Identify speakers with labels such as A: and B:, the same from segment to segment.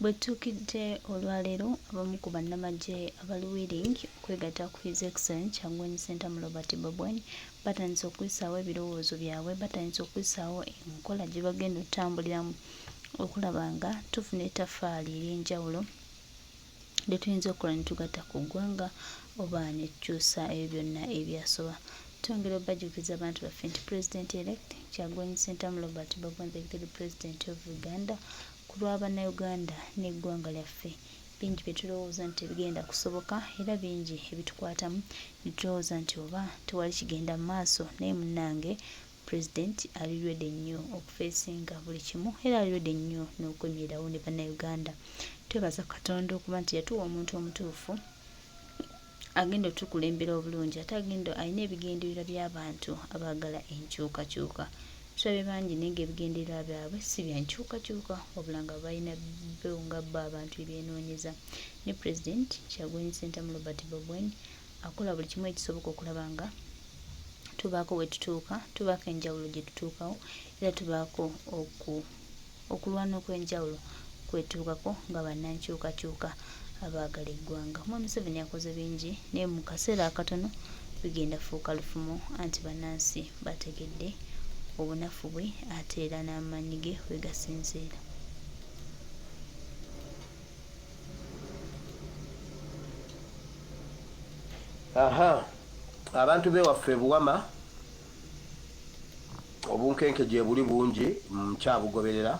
A: Bwetuukidde olwaleero abamu ku bannamagye abali willing okwegatta ku His Excellency Kyagulanyi Ssentamu Robert Babwani batandise okuyisaawo ebirowoozo byabwe, batandise okuyisaawo enkola gye bagenda otambuliramu okulaba nga tufuna ettaffaali ery'enjawulo lye tuyinza okukola ne tugatta ku ggwanga oba ne tukyusa ebyo byonna ebyasoba. Twongera obajjukiza abantu baffe nti President-elect Kyagulanyi Ssentamu Robert Babwani, the Executive President of Uganda, ku lw'Abannayuganda n'eggwanga lyaffe bingi bye tulowooza nti tebigenda kusoboka era bingi ebitukwatamu ne tulowooza nti oba tewali kigenda mu maaso, naye munnange Pulezidenti ali ready nnyo okufeesinga buli kimu era ali ready nnyo n'okwenyerawo ne Bannayuganda. Twebaza Katonda okuba nti yatuwa omuntu omutuufu agenda otukulembera obulungi ate agenda alina ebigendererwa by'abantu abaagala enkyukakyuka. Tulabe bangi naye ng'ebigendererwa byabwe si bya nkyukakyuka wabula nga balina bo nga bo abantu ebyenoonyeza. Ne Pulezidenti Kyagulanyi Ssentamu Robert Babwani akola buli kimu ekisoboka okulaba nga tubaako we tutuuka, tubaako enjawulo gye tutuukawo era tubaako okulwana okw'enjawulo kwetuukako nga bannankyukakyuka abaagala eggwanga. Omwami Museveni akoze bingi naye mu kaseera akatono bigenda fuuka lufumo anti bannansi bategedde obunafu bwe ate era n'amaanyi ge we gasinziira.
B: Abantu bewaffe Buwama obunkenke gye buli bungi nkyabugoberera.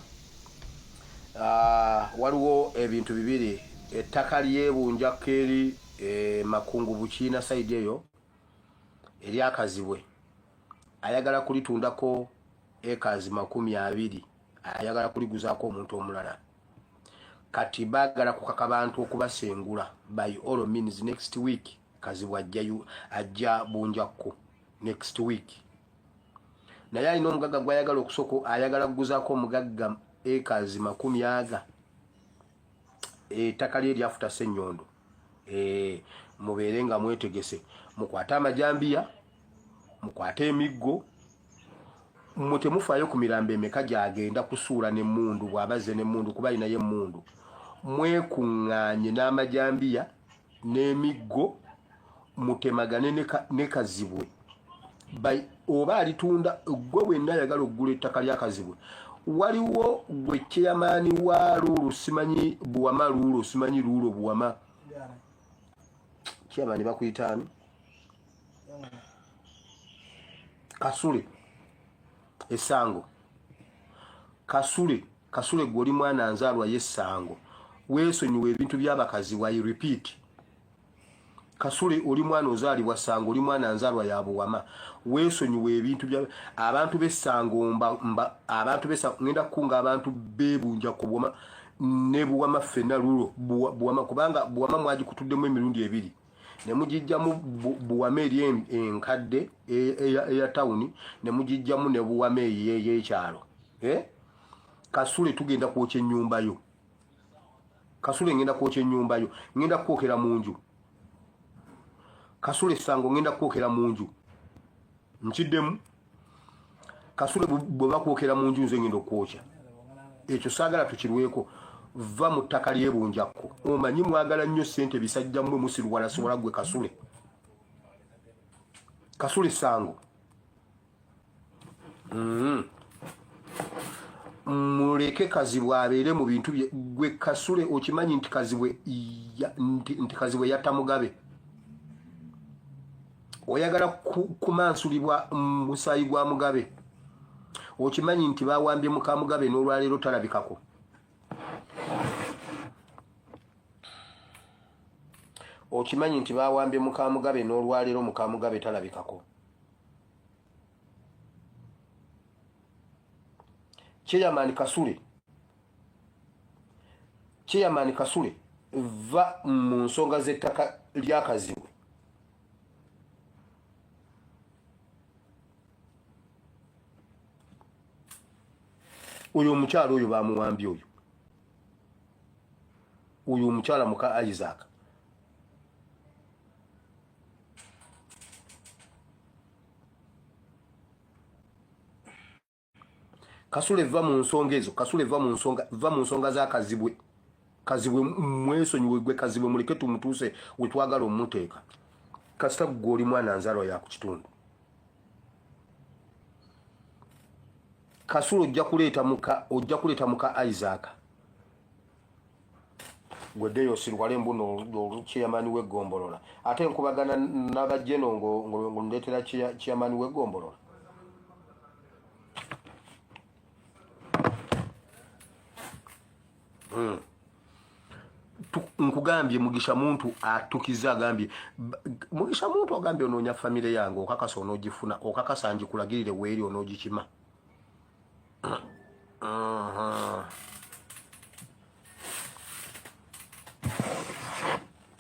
B: Waliwo ebintu bibiri, ettaka lyebunjako eri Makungu Bukiina sayidi eyo eryakazibwe ayagala kulitundako ekazi 20, ayagala kuliguzaako omuntu omulala. Kati baagala kukaka bantu okubasengula by all means next week. Kazibwe ajja Bunjakko next week. Naye alina omugagga gw'ayagala okusoko, ayagala kuguzaako omugagga ekazi 10 ettaka lye lyafuta Ssenyondo. Mubeere nga mwetegese, mukwate amajambiya, mukwate emiggo, mmwe temufaayo ku mirambo emeka gy'agenda kusuula n'emmundu bw'abazze n'emmundu kuba alinayo emmundu. Mwekuŋŋaanye n'amajambiya n'emiggo mutemagane ne Kazibwe. Oba alitunda gwe wenna ayagala okugula ettaka lya Kazibwe. Waliwo gwe kyeyamaani wa Luulu simanyi Buwama Luulu simanyi Luulu Buwama. Kyeyamaani bakuyitaani? Kasule Essango. Kasule gw'oli mwana nzaalwa y'Essango. Weesonyiwa ebintu by'abakazi wa repeat. Kasule oli mwana ozaalibwa Ssango, oli mwana nzaalwa ya Buwama. Weesonyiwa ebintu bya abantu b'Essango abantu b'Essango ngenda kukunga abantu beebunja ku Buwama ne Buwama ffenna Luulu Buwama kubanga Buwama mwagikutuddemu emirundi 2. Ne mugijjamu Buwama eri enkadde eya tawuni ne mugijjamu ne Buwama ey'ekyalo. Kasule tugenda kwokya ennyumba yo. Kasule ngenda kwokya ennyumba yo, ngenda kwokera mu nju. Kasule Ssango ngenda kwokera mu nju. Nkiddemu. Kasule bwe bakwokera mu nju nze ngenda okwokya. Ekyo saagala tukirweko. Va mu ttaka lyebunjakko. Omanyi mwagala nnyo ssente bisajja mmwe musirwala gwe Kasule. Kasule Ssango. Muleke Kazibwe abeere mu bintu bye. Gwe Kasule okimanyi nti Kazibwe yatta Mugabe. Oyagala kumansulibwa musaayi gwa Mugabe. Okimanyi nti bawambye muka Mugabe n'olwaleero talabikako. Okimanyi nti bawambye muka Mugabe n'olwaleero muka Mugabe talabikako. Kyeyamaani Kasule va mu nsonga z'ettaka lya Kazibwe. Oyo omukyala oyo bamuwambye oyo. Oyo omukyala muka Isaac. Kasule va mu nsonga ezo, Kasule va mu nsonga za Kazibwe. kazibwe mwesonyiwe gwe kazibwe muleke tumutuse wetwagala omuteeka kasita goli mwana nzalo ya ku kitundu Kasulu ojja kuleeta muka Isaac gwedeyo sirwale mbuno chairman w'egombolola ate nkubagana n'abajeno ngo ndetera chairman w'egombolola nkugambye Mugisha muntu atukiza agambye Mugisha muntu agambye onoonya family yange okakasa onoogifuna okakasa njikulagirire weeri onoogikima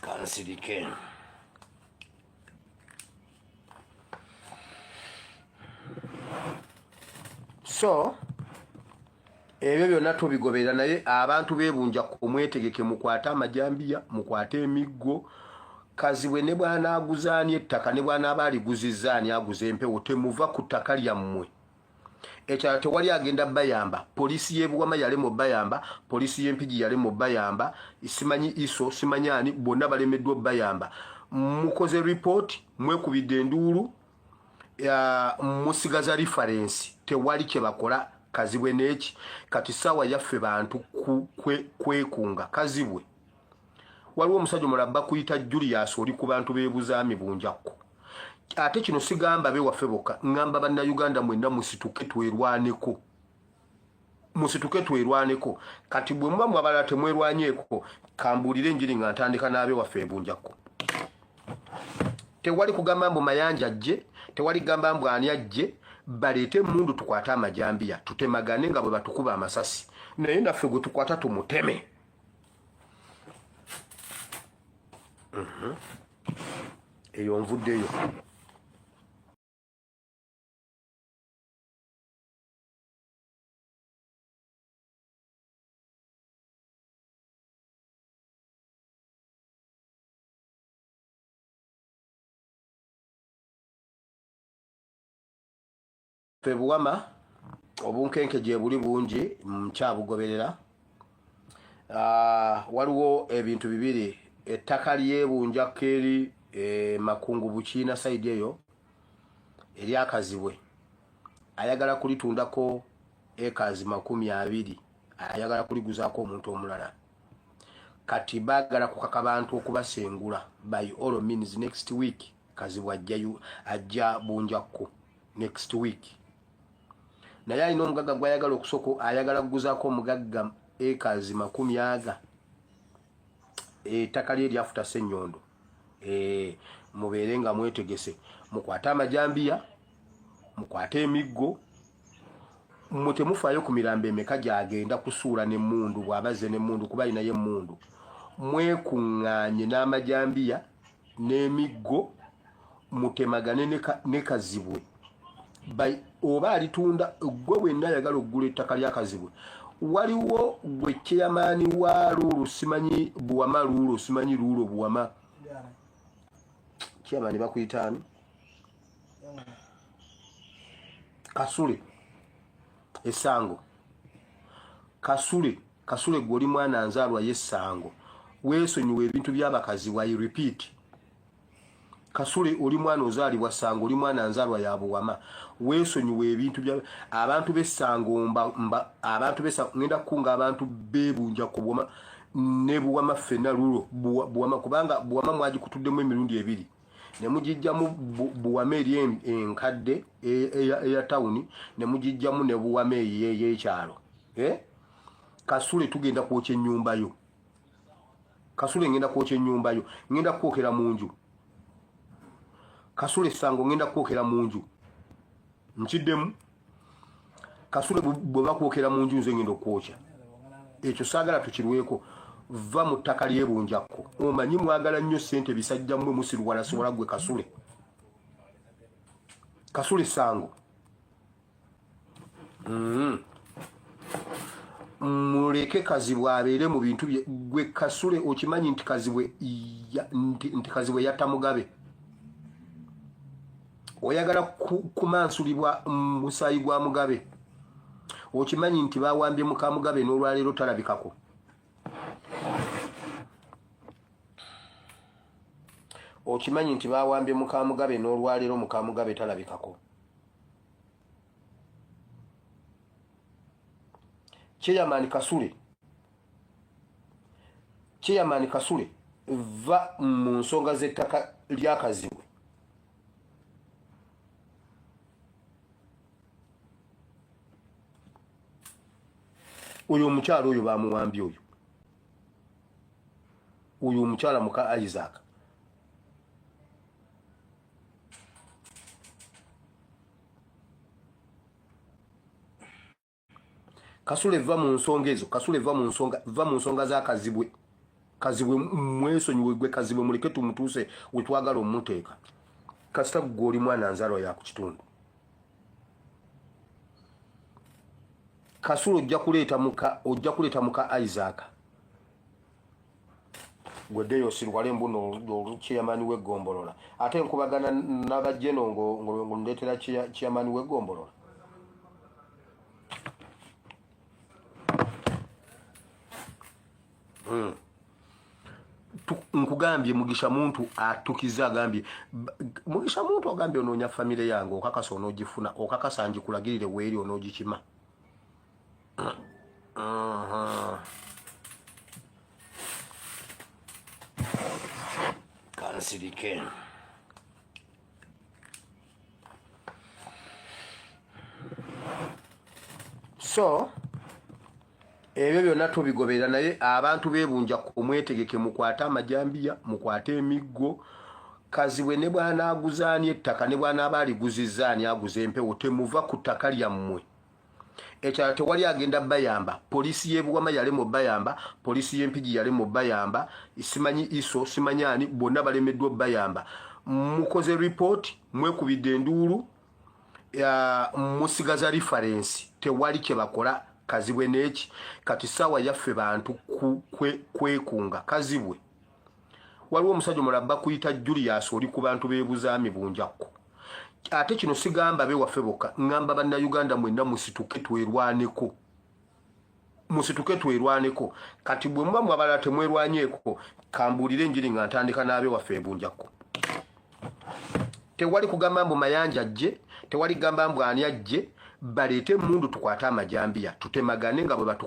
B: kansirike so ebyo byonna tubigoberera naye abantu beebunja kumwetegeke mukwata amajambiya mukwata emiggo kazibwe ne bwana aguzaani ettaka ne bwana abaliguzizaani aguza empewo temuva ku ttaka lyammwe ekyalo tewali agenda bayamba polisi y'ebuwama yalemo bayamba polisi y'empigi yalemo bayamba simanyi iso simanyani bonna balemeddwa bayamba mukoze report mwekubidde enduulu musigaza reference tewali kye bakola kazibwe neki kati sawa yaffe bantu kwekunga kazibwe waliwo omusajja omulaba kuyita Julius oli ku bantu beebuzaami bunjakko ate kino sigamba be waffe bokka ngamba bannayuganda mwenna musituke twerwaneko kati bwe muba mwabala temwerwanyeeko kambulire enjiri nga ntandika n'abe waffe bunjakko tewali kugamba mbu mayanja ajje tewali kugamba mbu ani ajje baleete emundu tukwata amajambiya tutemagane nga bwe batukuba amasasi naye naffe gwe tukwata tumuteme eyo nvuddeyo Febuwama obunkenke gye buli bungi mukyabugoberera waliwo ebintu bibiri ettaka lyebunjakko eri makungu bukiina saidi eyo eryakazibwe ayagala kulitundako ekazi 20 ayagala kuliguzaako omuntu omulala kati baagala kukaka bantu okubasengula by all means next week kazibwe ajja bunjakko next week naye alina omugagga gwayagala okusoko ayagala kuguzaako omugagga ekazi 10 ettaka lye lyafuta Ssenyondo mubeere nga mwetegese mukwata amajambiya mukwata emiggo mutemufaayo ku mirambo emeka gyagenda kusuula n'emmundu bw'abaze n'emmundu kuba alinayo emmundu mwekuŋŋaanye n'amajambiya n'emiggo mutemagane ne kazibwe oba alitunda gwe bwenna ayagala okugula ettaka lya kazibwe waliwo gwe chairman wa Luulu simanyi Buwama Luulu simanyi Luulu Buwama chairman bakuyitaani Kasule Essango Kasule gwe oli mwana nzaalwa y'Essango weesonyiwa ebintu by'abakazi wa repeat Kasule oli mwana ozaalibwa Ssango oli mwana nzaalwa ya Buwama weesonyiwa ebintu bya abantu b'Essango abantu b'Essango ngenda kukunga abantu beebunja ku Buwama ne Buwama ffenna Luulu Buwama kubanga Buwama mwagikutuddemu emirundi 2 ne mugijjamu Buwama eri enkadde eya tawuni ne mugijjamu ne Buwama ey'ekyalo Kasule tugenda kwokya ennyumba yo Kasule ngenda kwokya ennyumba yo ngenda kwokera mu nju Kasule Ssango ngenda kwokera mu nju nkiddemu Kasule bwe bakwokera mu nju nze ngenda okwokya ekyo saagala tukirweko va mu ttaka lyebunjakko omanyi mwagala nnyo ssente bisajja mmwe musirwala sobola gwe Kasule Ssango muleke kazibwe abeere mu bintu bye gwe Kasule okimanyi nti kazibwe yatta Mugabe oyagala kumansulibwa musaayi gwa Mugabe okimanyi nti bawambye muka Mugabe n'olwaleero talabikako okimanyi nti bawambye Mukamugabe n'olwaleero Mukamugabe talabikako. Chairman Kasule va mu nsonga z'ettaka lya Kazibwe. Oyo omukyala oyo bamuwambye oyo omukyala muka Isaac. Kasule va mu nsonga ezo, Kasule va mu nsonga za Kazibwe. Kazibwe mwesonyiwe gwe Kazibwe muleke tumutuse wetwagala omuteeka. Kasita goli mwana nzalo ya ku kitundu. Kasule ojja kuleeta muka Isaac. Gwedeyo sirwale mbuno chairman w'eggombolola. Ate nkubagana n'abajjeno ngo ndetera chairman w'eggombolola. Nkugambye Mugisha muntu atukiza agambye Mugisha muntu agambye onoonya famire yange okakasa onoogifuna okakasa ngikulagirire weeri onoogikima. Kansirike so ebyo byonna tubigoberera naye abantu beebunja kumwetegeke mukwata amajambiya mukwata emiggo. Kazibwe ne bwana aguzaani ettaka ne bwana abaliguzizaani aguza empewo temuva ku ttaka lyammwe. Ekyala tewali agenda bayamba. Polisi y'ebuwama yale mu bayamba, polisi y'empigi yale mu bayamba, simanyi iso simanyani bonna balemeddwa bayamba. Mukoze report mwekubidde enduulu ya musigaza reference tewali kye bakola. Kazibwe neki kati sawa yaffe bantu kwekunga. Kazibwe waliwo omusajja mulabba kuyita Julius oli ku bantu beebuzaami bunjakko. Ate kino sigamba be waffe bokka ngamba banna Uganda mwenna musituke twerwaneko. Kati bwe mba mwabala temwerwanyeeko kambuulire enjiri nga ntandika n'abe waffe bunjakko. Tewali kugamba mbu Mayanja ajje, tewali kugamba mbu ani ajje. Baleete mundu tukwata amajambiya tutemagane nga bwe batu